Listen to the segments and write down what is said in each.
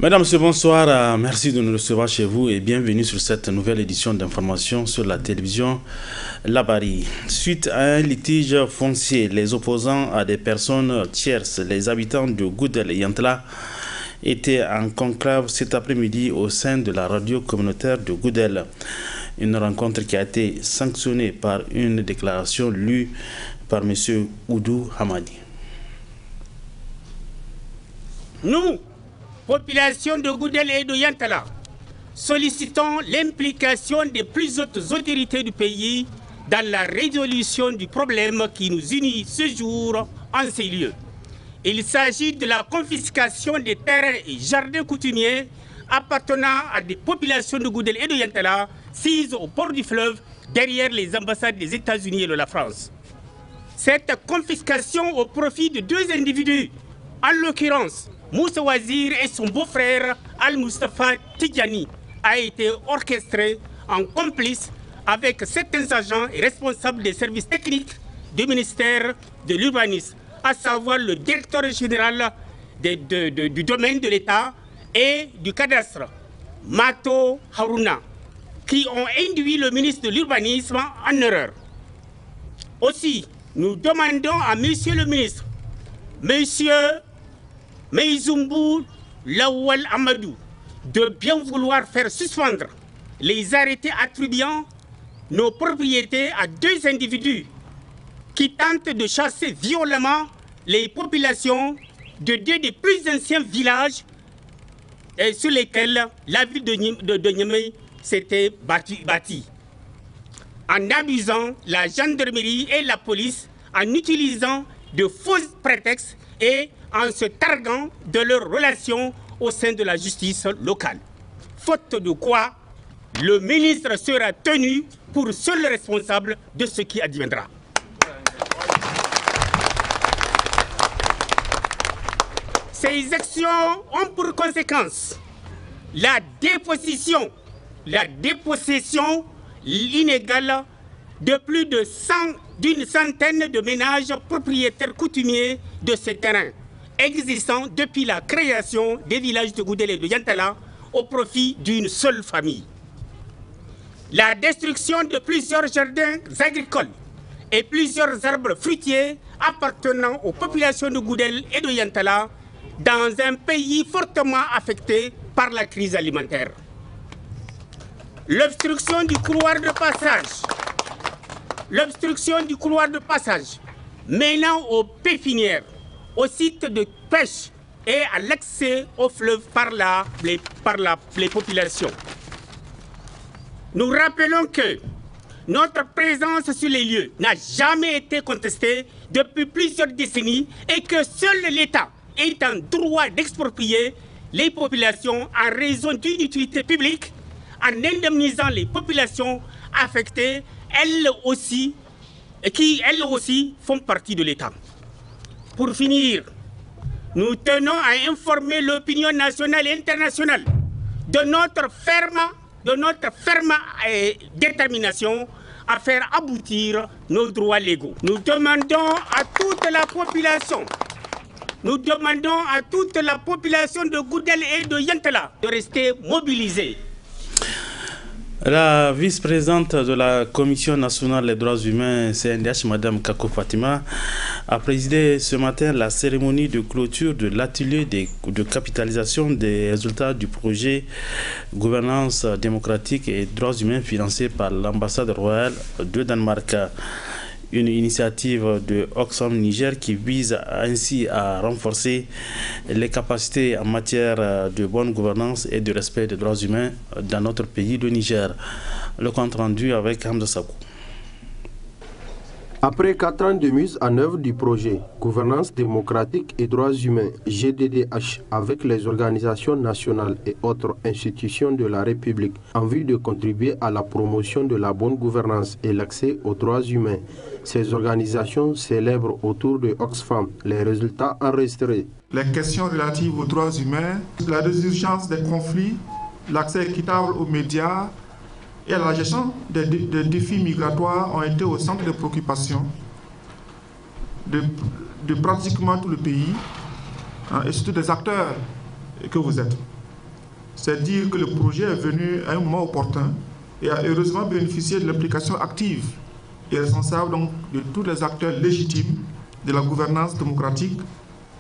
Mesdames, Messieurs, bonsoir. Merci de nous recevoir chez vous et bienvenue sur cette nouvelle édition d'information sur la télévision Labari. Suite à un litige foncier, les opposants à des personnes tierces, les habitants de Goudel et Yantala, étaient en conclave cet après-midi au sein de la radio communautaire de Goudel. Une rencontre qui a été sanctionnée par une déclaration lue par M. Oudou Hamadi. Nous, population de Goudel et de Yantala, sollicitons l'implication des plus hautes autorités du pays dans la résolution du problème qui nous unit ce jour en ces lieux. Il s'agit de la confiscation des terrains et jardins coutumiers appartenant à des populations de Goudel et de Yantala sises au bord du fleuve derrière les ambassades des États-Unis et de la France. Cette confiscation au profit de deux individus, en l'occurrence Moussa Wazir et son beau-frère Al-Mustafa Tidjani, a été orchestrée en complice avec certains agents et responsables des services techniques du ministère de l'Urbanisme, à savoir le directeur général du domaine de l'État et du cadastre, Mato Haruna, qui ont induit le ministre de l'Urbanisme en erreur. Aussi, nous demandons à Monsieur le ministre, Monsieur Meizumbu Lawal Amadou, de bien vouloir faire suspendre les arrêtés attribuant nos propriétés à deux individus qui tentent de chasser violemment les populations de deux des plus anciens villages sur lesquels la ville de Niamey s'était bâtie, en abusant la gendarmerie et la police, en utilisant de faux prétextes et en se targuant de leurs relations au sein de la justice locale. Faute de quoi, le ministre sera tenu pour seul responsable de ce qui adviendra. Ces actions ont pour conséquence la dépossession inégale de plus d'une centaine de ménages propriétaires coutumiers de ces terrains, existant depuis la création des villages de Goudel et de Yantala au profit d'une seule famille. La destruction de plusieurs jardins agricoles et plusieurs arbres fruitiers appartenant aux populations de Goudel et de Yantala dans un pays fortement affecté par la crise alimentaire. L'obstruction du couloir de passage menant aux pépinières, au site de pêche et à l'accès au fleuve par les populations. Nous rappelons que notre présence sur les lieux n'a jamais été contestée depuis plusieurs décennies et que seul l'État est en droit d'exproprier les populations en raison d'une utilité publique, en indemnisant les populations affectées, qui elles aussi font partie de l'État. Pour finir, nous tenons à informer l'opinion nationale et internationale de notre ferme détermination à faire aboutir nos droits légaux. Nous demandons à toute la population de Goudel et de Yantala de rester mobilisée. La vice-présidente de la Commission nationale des droits humains, CNDH, Mme Kako Fatima, a présidé ce matin la cérémonie de clôture de l'atelier de capitalisation des résultats du projet Gouvernance démocratique et droits humains financé par l'ambassade royale de Danemark. Une initiative de Oxfam Niger qui vise ainsi à renforcer les capacités en matière de bonne gouvernance et de respect des droits humains dans notre pays, le Niger. Le compte rendu avec Hamza Sakou. Après 4 ans de mise en œuvre du projet Gouvernance démocratique et droits humains GDDH avec les organisations nationales et autres institutions de la République en vue de contribuer à la promotion de la bonne gouvernance et l'accès aux droits humains, ces organisations célèbrent autour de Oxfam les résultats enregistrés. Les questions relatives aux droits humains, la résurgence des conflits, l'accès équitable aux médias et la gestion des défis migratoires ont été au centre de préoccupation de pratiquement tout le pays et surtout des acteurs que vous êtes. C'est dire que le projet est venu à un moment opportun et a heureusement bénéficié de l'implication active et responsable donc, de tous les acteurs légitimes de la gouvernance démocratique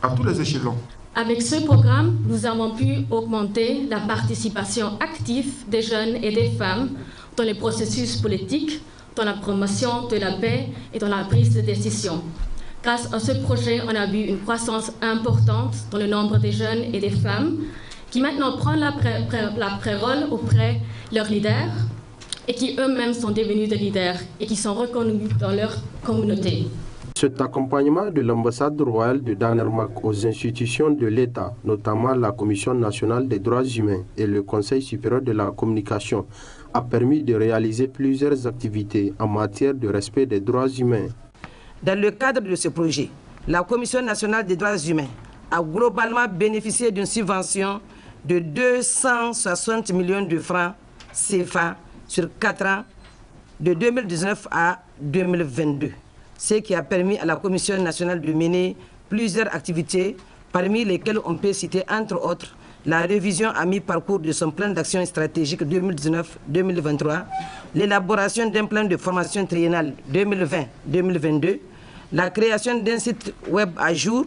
à tous les échelons. Avec ce programme, nous avons pu augmenter la participation active des jeunes et des femmes dans les processus politiques, dans la promotion de la paix et dans la prise de décision. Grâce à ce projet, on a vu une croissance importante dans le nombre des jeunes et des femmes qui maintenant prennent la pré-rôle auprès de leurs leaders et qui eux-mêmes sont devenus des leaders et qui sont reconnus dans leur communauté. Cet accompagnement de l'ambassade royale de Danemark aux institutions de l'État, notamment la Commission nationale des droits humains et le Conseil supérieur de la communication, a permis de réaliser plusieurs activités en matière de respect des droits humains. Dans le cadre de ce projet, la Commission nationale des droits humains a globalement bénéficié d'une subvention de 260 millions de francs CFA sur 4 ans, de 2019 à 2022, ce qui a permis à la Commission nationale de mener plusieurs activités, parmi lesquelles on peut citer entre autres la révision à mi-parcours de son plan d'action stratégique 2019-2023, l'élaboration d'un plan de formation triennale 2020-2022, la création d'un site web à jour,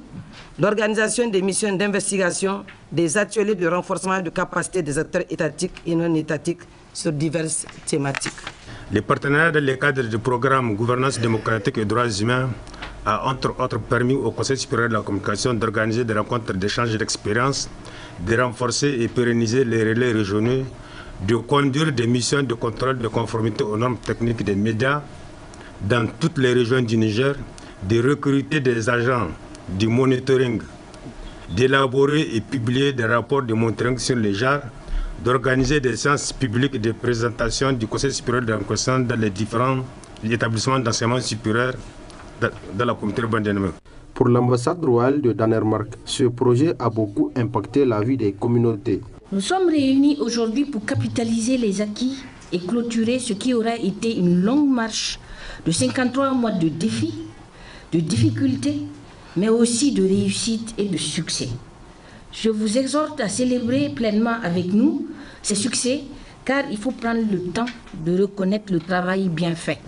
l'organisation des missions d'investigation, des ateliers de renforcement de capacité des acteurs étatiques et non étatiques sur diverses thématiques. Le partenariat dans le cadre du programme Gouvernance démocratique et droits humains a entre autres permis au Conseil supérieur de la communication d'organiser des rencontres d'échange d'expériences, de renforcer et pérenniser les relais régionaux, de conduire des missions de contrôle de conformité aux normes techniques des médias dans toutes les régions du Niger, de recruter des agents du monitoring, d'élaborer et publier des rapports de monitoring sur les genres, d'organiser des séances publiques de présentation du Conseil supérieur de la communication dans les différents établissements d'enseignement supérieur dans la communauté urbaine de Niamey. Pour l'ambassade royale de Danemark, ce projet a beaucoup impacté la vie des communautés. Nous sommes réunis aujourd'hui pour capitaliser les acquis et clôturer ce qui aura été une longue marche de 53 mois de défis, de difficultés, mais aussi de réussite et de succès. Je vous exhorte à célébrer pleinement avec nous ces succès, car il faut prendre le temps de reconnaître le travail bien fait.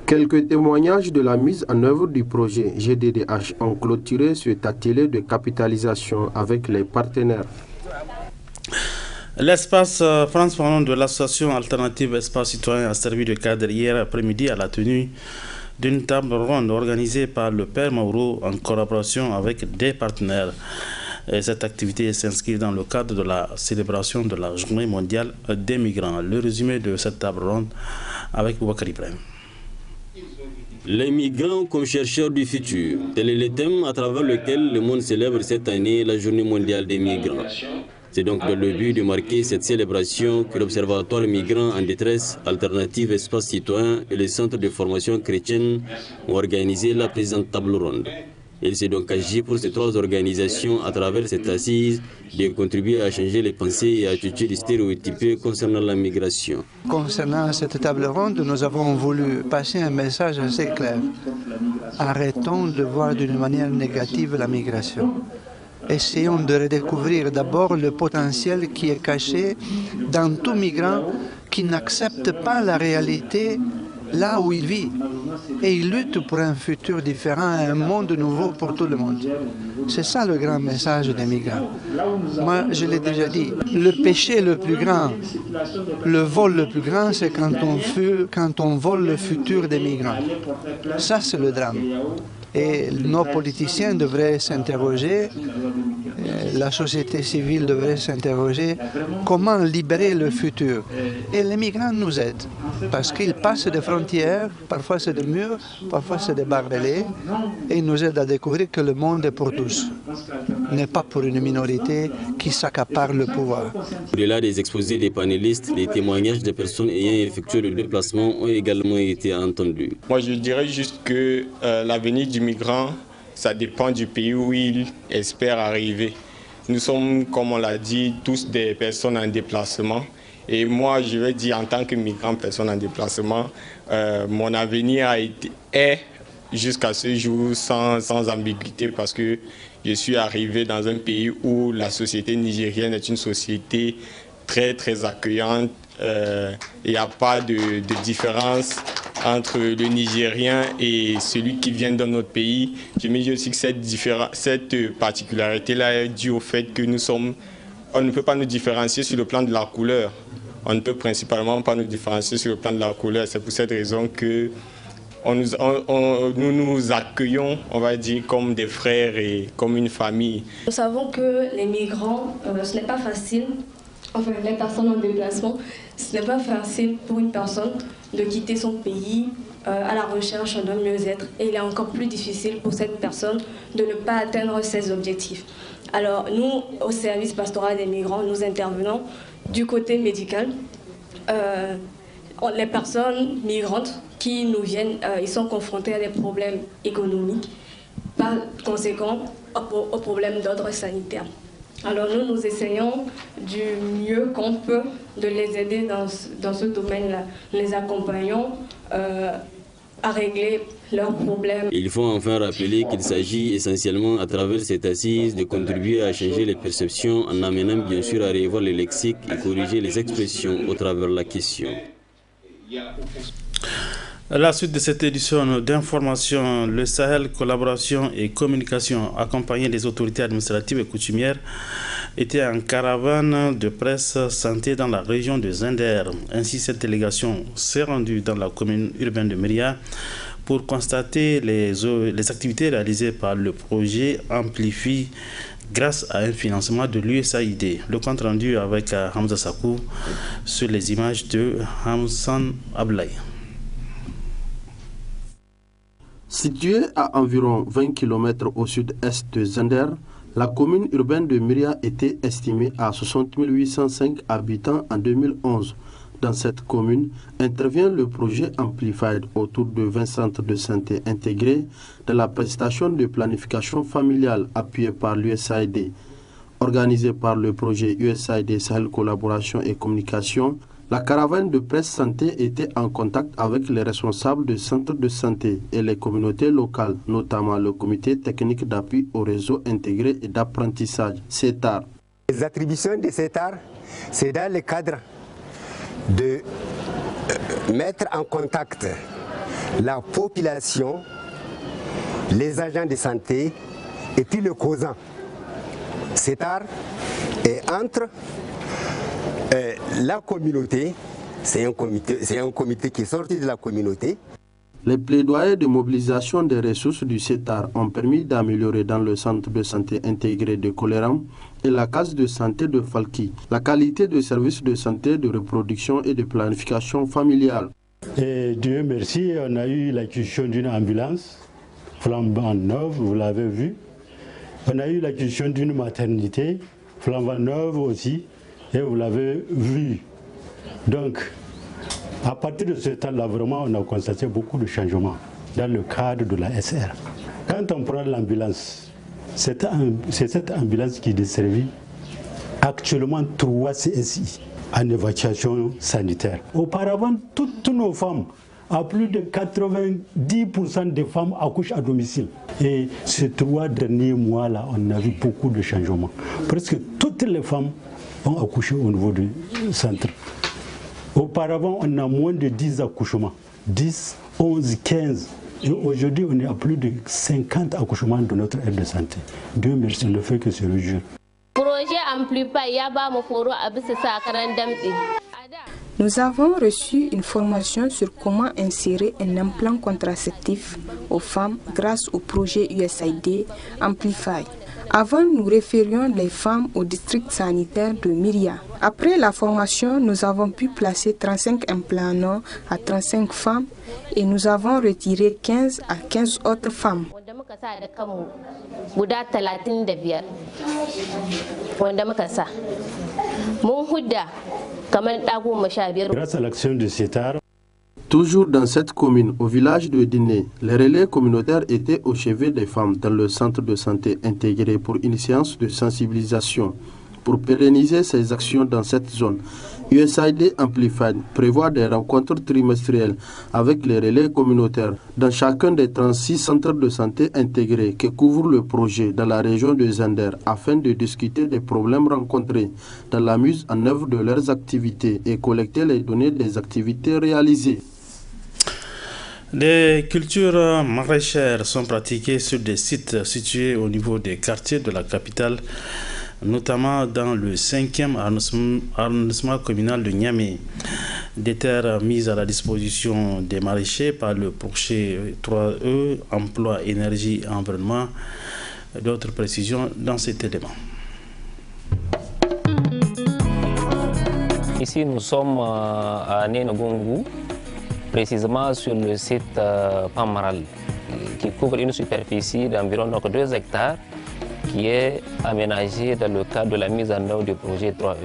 Quelques témoignages de la mise en œuvre du projet GDDH ont clôturé cet atelier de capitalisation avec les partenaires. L'espace France Parlons de l'association alternative Espace Citoyen a servi de cadre hier après-midi à la tenue d'une table ronde organisée par le Père Mauro en collaboration avec des partenaires. Et cette activité s'inscrit dans le cadre de la célébration de la Journée mondiale des migrants. Le résumé de cette table ronde avec Boubacar Ibrahim. Les migrants comme chercheurs du futur, tel est le thème à travers lequel le monde célèbre cette année la Journée mondiale des migrants. C'est donc dans le but de marquer cette célébration que l'Observatoire migrants en détresse, Alternative Espace Citoyen et les centres de formation chrétienne ont organisé la présente table ronde. Il s'est donc agi pour ces trois organisations, à travers cette assise, de contribuer à changer les pensées et attitudes stéréotypées concernant la migration. Concernant cette table ronde, nous avons voulu passer un message assez clair. Arrêtons de voir d'une manière négative la migration. Essayons de redécouvrir d'abord le potentiel qui est caché dans tout migrant qui n'accepte pas la réalité là où il vit. Et il lutte pour un futur différent, un monde nouveau pour tout le monde. C'est ça le grand message des migrants. Moi, je l'ai déjà dit, le péché le plus grand, le vol le plus grand, c'est quand on vole le futur des migrants. Ça, c'est le drame. Et nos politiciens devraient s'interroger, la société civile devrait s'interroger comment libérer le futur. Et les migrants nous aident, parce qu'ils passent des frontières, parfois c'est des murs, parfois c'est des barbelés, et ils nous aident à découvrir que le monde est pour tous, n'est pas pour une minorité qui s'accapare le pouvoir. Au-delà des exposés des panélistes, les témoignages des personnes ayant effectué le déplacement ont également été entendus. Moi, je dirais juste que l'avenir du migrant, ça dépend du pays où il espère arriver. Nous sommes, comme on l'a dit, tous des personnes en déplacement. Et moi, je vais dire, en tant que migrant, personne en déplacement, mon avenir est jusqu'à ce jour sans ambiguïté, parce que je suis arrivé dans un pays où la société nigérienne est une société très très accueillante. Il n'y a pas de différence entre le Nigérien et celui qui vient dans notre pays. Je me dis aussi que cette particularité-là est due au fait que on ne peut pas nous différencier sur le plan de la couleur. On ne peut principalement pas nous différencier sur le plan de la couleur. C'est pour cette raison que nous nous accueillons, on va dire, comme des frères et comme une famille. Nous savons que les migrants, ce n'est pas facile, enfin les personnes en déplacement, ce n'est pas facile pour une personne de quitter son pays à la recherche d'un mieux-être. Et il est encore plus difficile pour cette personne de ne pas atteindre ses objectifs. Alors nous, au service pastoral des migrants, nous intervenons du côté médical. Les personnes migrantes qui nous viennent, ils sont confrontés à des problèmes économiques, par conséquent aux problèmes d'ordre sanitaire. Alors nous essayons du mieux qu'on peut de les aider dans ce domaine-là. Nous les accompagnons à régler leurs problèmes. Il faut enfin rappeler qu'il s'agit essentiellement à travers cette assise de contribuer à changer les perceptions en amenant bien sûr à revoir le lexique et corriger les expressions au travers de la question. À la suite de cette édition d'information, le Sahel Collaboration et Communication, accompagné des autorités administratives et coutumières, était en caravane de presse santé dans la région de Zender. Ainsi, cette délégation s'est rendue dans la commune urbaine de Myria pour constater les activités réalisées par le projet Amplifie grâce à un financement de l'USAID. Le compte rendu avec Hamza Sakou sur les images de Hamsan Ablaï. Située à environ 20 km au sud-est de Zender, la commune urbaine de Myria était estimée à 60 805 habitants en 2011. Dans cette commune intervient le projet Amplified autour de 20 centres de santé intégrés dans la prestation de planification familiale appuyée par l'USAID. Organisée par le projet USAID Sahel Collaboration et Communication, la caravane de presse santé était en contact avec les responsables de centres de santé et les communautés locales, notamment le comité technique d'appui au réseau intégré et d'apprentissage, CETAR. Les attributions de CETAR, c'est dans le cadre de mettre en contact la population, les agents de santé et puis le causant. CETAR est entre la communauté, c'est un comité qui est sorti de la communauté. Les plaidoyers de mobilisation des ressources du CETAR ont permis d'améliorer dans le centre de santé intégré de Koleram et la case de santé de Falki la qualité de services de santé, de reproduction et de planification familiale. Et Dieu merci, on a eu l'acquisition d'une ambulance flambant neuve, vous l'avez vu. On a eu l'acquisition d'une maternité flambant neuve aussi, et vous l'avez vu. Donc, à partir de ce temps-là, vraiment, on a constaté beaucoup de changements dans le cadre de la SR. Quand on prend l'ambulance, c'est cette ambulance qui desservit actuellement 3 CSI en évacuation sanitaire. Auparavant, toutes nos femmes, à plus de 90% des femmes accouchent à domicile. Et ces 3 derniers mois-là, on a vu beaucoup de changements. Presque toutes les femmes ont accouché au niveau du centre. Auparavant, on a moins de 10 accouchements, 10, 11, 15. Et aujourd'hui, on est à plus de 50 accouchements de notre aire de santé. Dieu merci, on ne fait que se réjouir. Nous avons reçu une formation sur comment insérer un implant contraceptif aux femmes grâce au projet USAID Amplify. Avant, nous référions les femmes au district sanitaire de Myria. Après la formation, nous avons pu placer 35 implants à 35 femmes et nous avons retiré 15 à 15 autres femmes. Grâce à l'action de CETAR, toujours dans cette commune, au village de Diné, les relais communautaires étaient au chevet des femmes dans le centre de santé intégré pour une séance de sensibilisation. pour pérenniser ses actions dans cette zone. USAID Amplified prévoit des rencontres trimestrielles avec les relais communautaires dans chacun des 36 centres de santé intégrés que couvre le projet dans la région de Zender afin de discuter des problèmes rencontrés dans la mise en œuvre de leurs activités et collecter les données des activités réalisées. Des cultures maraîchères sont pratiquées sur des sites situés au niveau des quartiers de la capitale, notamment dans le 5e arrondissement communal de Niamey. Des terres mises à la disposition des maraîchers par le projet 3E, emploi, énergie, environnement. D'autres précisions dans cet élément. Ici, nous sommes à Nénogongu, précisément sur le site Pamaral, qui couvre une superficie d'environ 2 hectares, qui est aménagé dans le cadre de la mise en œuvre du projet 3E.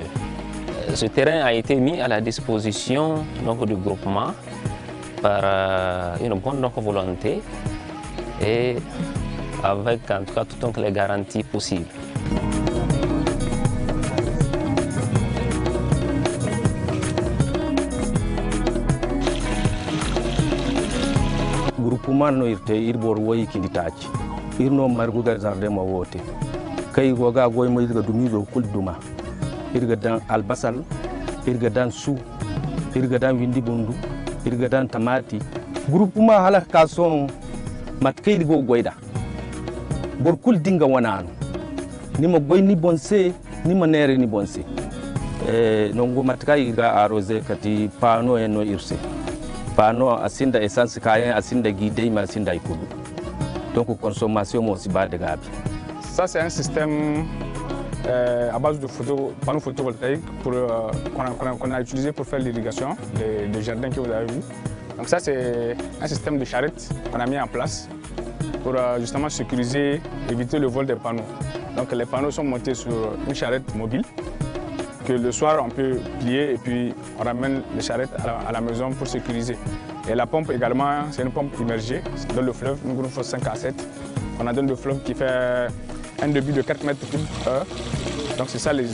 Ce terrain a été mis à la disposition du groupement par une bonne volonté et avec en tout cas toutes les garanties possibles. Groupement no irte irbor woyi kinditaci irno margugar jardin ma wote kai goga goy mo irga dumizo kul duma irga dan albasal irga dan su irga dan windi bundu irga dan tamati groupement hala kason mat kai go goyda bor kul dinga wanano ni mo goy ni bonse ni mo nere ni bonse nongo mat kai irga arrosé kati pano en no irse pano asinda essence kayen asinda guidé ma asinda ikudu. Donc consommation aussi bas de gabi. Ça c'est un système à base de panneaux photovoltaïques qu'on a utilisé pour faire l'irrigation des jardins que vous avez vu. Donc ça c'est un système de charrette qu'on a mis en place pour justement sécuriser, éviter le vol des panneaux. Donc les panneaux sont montés sur une charrette mobile que le soir on peut plier et puis on ramène les charrettes à la maison pour sécuriser. Et la pompe également, c'est une pompe immergée dans le fleuve, une grosse 5 à 7. On a dans le fleuve qui fait un débit de 4 mètres cubes heure. Donc c'est ça les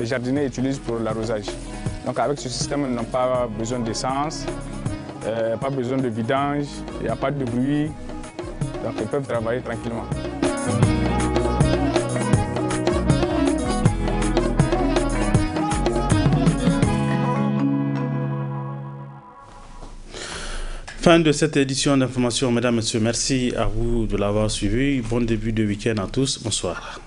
jardiniers utilisent pour l'arrosage. Donc avec ce système, ils n'ont pas besoin d'essence, pas besoin de vidange, il n'y a pas de bruit. Donc ils peuvent travailler tranquillement. Fin de cette édition d'information, mesdames et messieurs. Merci à vous de l'avoir suivi. Bon début de week-end à tous. Bonsoir.